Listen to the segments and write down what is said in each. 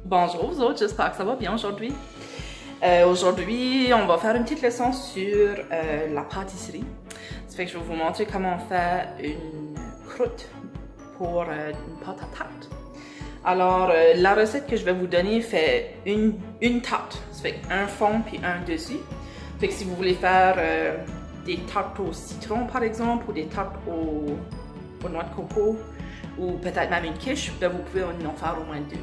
Bonjour vous autres, j'espère que ça va bien aujourd'hui. Aujourd'hui, on va faire une petite leçon sur la pâtisserie. Ça fait que je vais vous montrer comment on fait une croûte pour une pâte à tarte. Alors, la recette que je vais vous donner fait une tarte. Ça fait un fond puis un dessus. Ça fait que si vous voulez faire des tartes au citron par exemple, ou des tartes aux noix de coco, ou peut-être même une quiche, ben vous pouvez en faire au moins deux.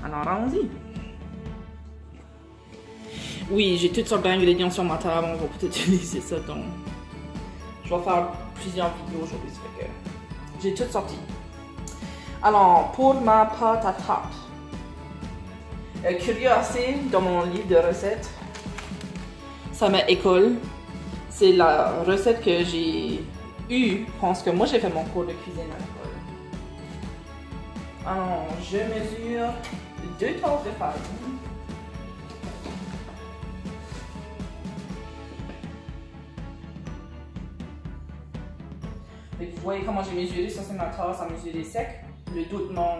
Alors, allons-y. Oui, j'ai toutes sortes d'ingrédients sur ma table, on va peut-être utiliser ça, donc je vais faire plusieurs vidéos aujourd'hui, ça fait que j'ai tout sorti. Alors, pour ma pâte à tarte, curieux assez, dans mon livre de recettes, ça met école. C'est la recette que j'ai eue, je pense que moi j'ai fait mon cours de cuisine à l'école. Alors, je mesure 2 tasses de farine. Et vous voyez comment j'ai mesuré, ça c'est ma tasse à mesurer sec. Le dos de mon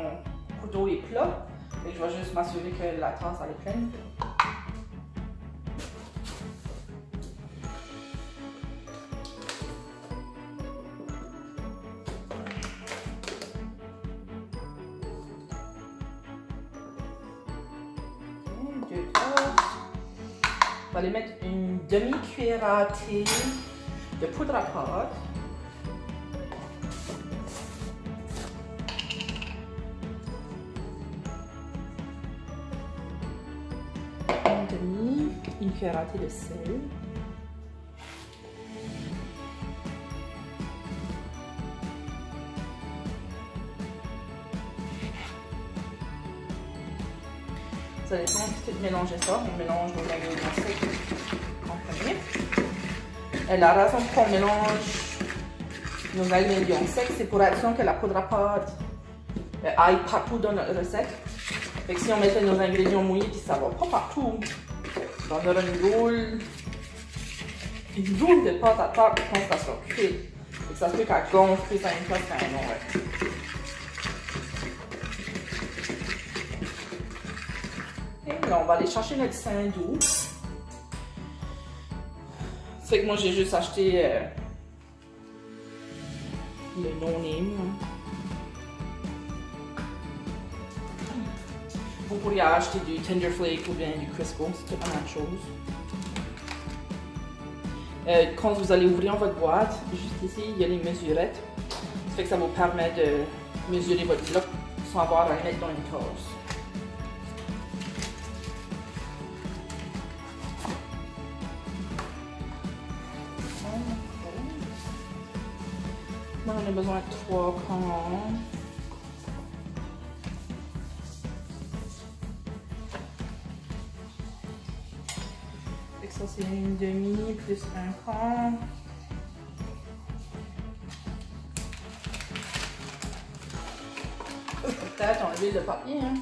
couteau est plat. Et je vais juste m'assurer que la tasse elle est pleine. Okay, 2 tasses. On va aller mettre une demi-cuillère à thé de poudre à pâte. Une cuillère à thé de sel. Ça dépend, tout mélanger ça. On mélange nos ingrédients secs en premier. Et la raison pour qu'on mélange nos ingrédients secs, c'est pour être sûr que la poudre à pâte aille partout dans notre recette. Fait que si on mettait nos ingrédients mouillés, puis ça va pas partout. On aura une boule de pâte à tarte, je pense que ça sera cuit. Et ça se peut qu'elle gonfle plus à une place qu'à un autre. Et là, on va aller chercher notre sein doux. C'est que moi, j'ai juste acheté le no-name. Vous pourriez acheter du Tender Flake ou bien du Crisco, c'est toute la même chose. Quand vous allez ouvrir votre boîte, juste ici, il y a les mesurettes. Ça fait que ça vous permet de mesurer votre bloc sans avoir à le mettre dans une tasse. Là, on a besoin de 3 crans. Ça c'est une demi plus un quart. Peut-être enlever le papier, hein.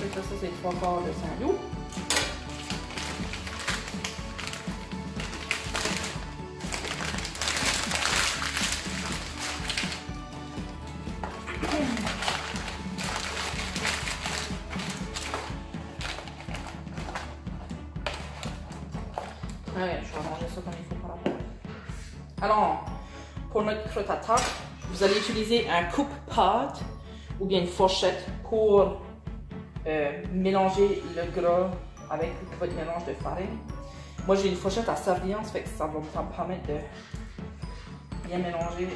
Et là, ça c'est 3 quarts de sein doux. Ok, je vais arranger ça comme il faut par rapport. Alors, pour notre croûte à tarte, vous allez utiliser un coupe-pâte ou bien une fourchette pour mélanger le gras avec votre mélange de farine. Moi j'ai une fourchette à surveillance, fait que ça va me permettre de bien mélanger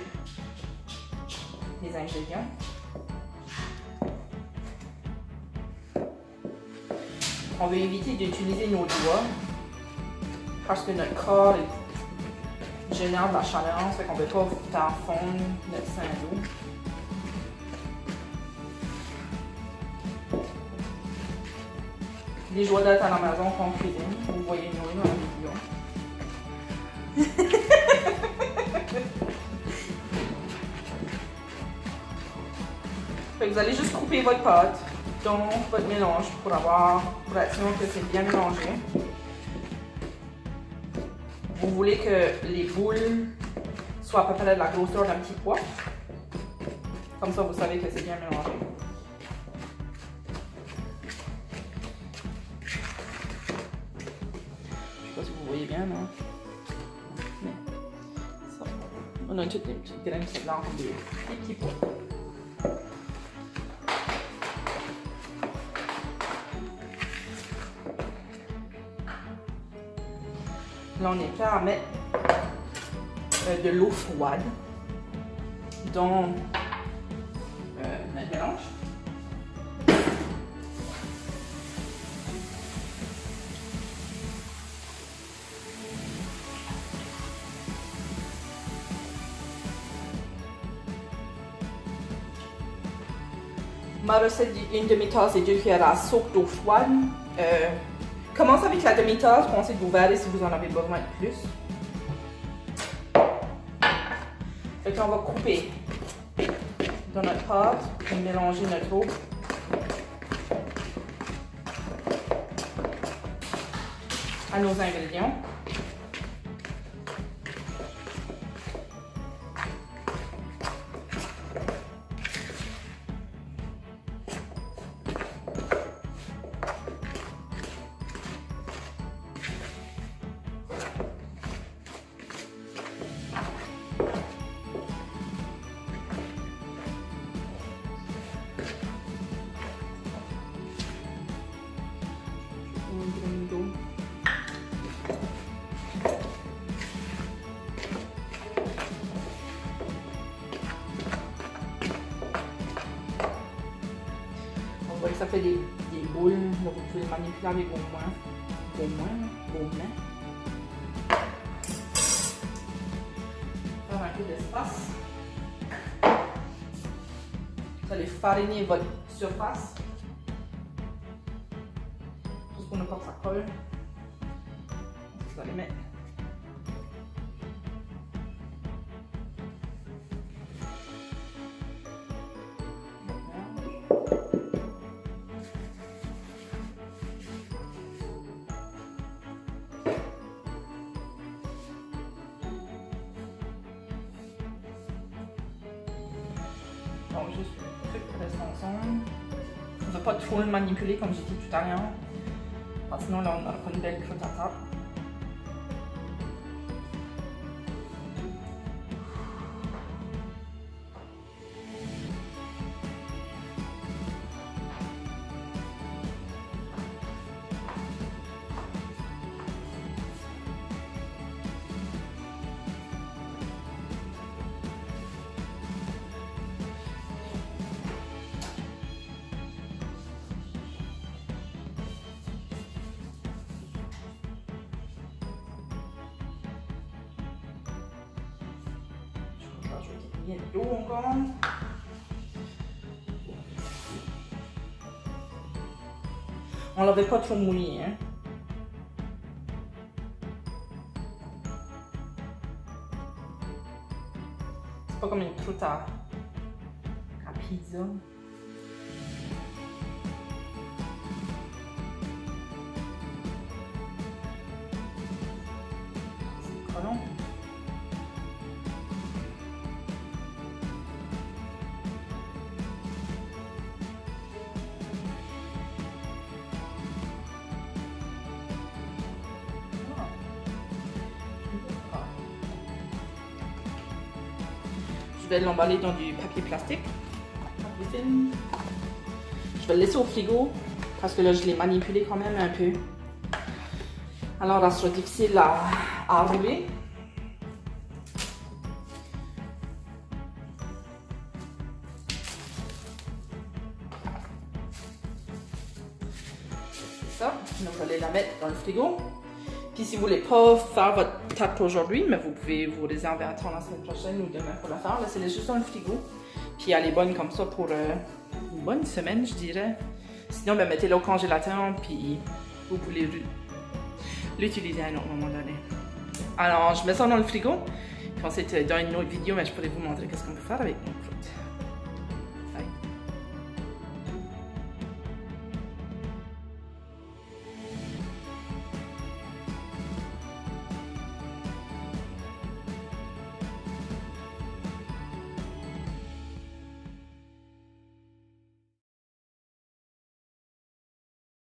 les ingrédients. On veut éviter d'utiliser nos doigts parce que notre corps génère de la chaleur, fait qu'on ne peut pas faire fondre notre sein d'eau. Les joies d'être à la maison qu'on cuisine. Vous voyez nous dans la vidéo. Fait que vous allez juste couper votre pâte dans votre mélange pour être sûr que c'est bien mélangé. Vous voulez que les boules soient à peu près de la grosseur d'un petit pois. Comme ça, vous savez que c'est bien mélangé. Je sais pas si vous voyez bien, non? Mais ça. On a toutes les petites graines blanches, des petits pois. Là, on est prêt à mettre de l'eau froide dans notre mélange. Ma recette d'une demi-tasse et 2 cuillères à soupe d'eau froide. Commencez avec la demi-tasse, pensez que vous verrez si vous en avez besoin de plus. Fait qu'on va couper dans notre pâte et mélanger notre eau. À nos ingrédients. On voit que ça fait des boules, donc vous pouvez le manipuler avec vos mains. Faire un peu d'espace. Vous allez fariner votre surface. Juste pour ne pas que ça colle. Vous allez mettre donc juste tout reste ensemble. On ne veut pas trop le manipuler comme j'ai dit tout à l'heure. Parce que sinon là on n'aura pas une belle croûte à table. Il y a de l'eau encore. On l'avait pas trop mouillé, hein. C'est pas comme une croûte à pizza. C'est collant. Je vais l'emballer dans du papier plastique. Je vais le laisser au frigo parce que là je l'ai manipulé quand même un peu. Alors ça sera difficile à rouler. C'est ça. Donc vous allez la mettre dans le frigo. Puis si vous voulez pas faire votre tarte aujourd'hui, mais vous pouvez vous réserver à attendre la semaine prochaine ou demain pour la faire. Laissez-les juste dans le frigo. Puis elle est bonne comme ça pour une bonne semaine, je dirais. Sinon, ben, mettez-la au congélateur, puis vous pouvez l'utiliser à un autre moment donné. Alors, je mets ça dans le frigo. Puis ensuite, dans une autre vidéo, mais je pourrais vous montrer qu'est-ce qu'on peut faire avec.